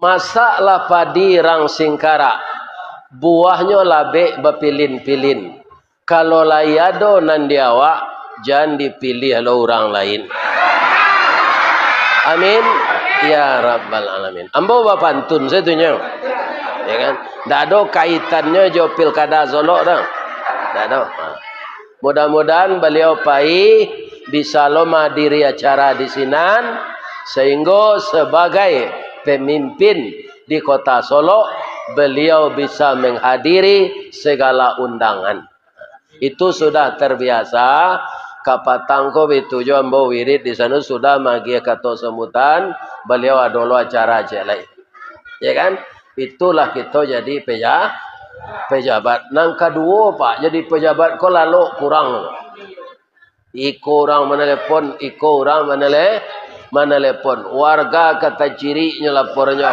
masaklah padi rang singkara, buahnya labek bepilin-pilin. Kalau layado nandiawak, jangan dipilih oleh orang lain. Amin. Ya Rabbal Alamin. Ambo bapantun saya tunjuk. Ya kan? Tak ada kaitannya jo pilkada Solo dah. Tak ada. Mudah-mudahan beliau pai bisa menghadiri acara di sinan sehingga sebagai pemimpin di kota Solo beliau bisa menghadiri segala undangan. Itu sudah terbiasa. Kapatangko itu jo ambo wirid di sana sudah magi kata sambutan beliau adolo acara jelai. Ya kan? Itulah kita jadi pejabat. Nang kedua Pak, jadi pejabat ko lalu kurang. Iko orang menelepon, iko orang menelepon. Warga kata cirinya lapornya.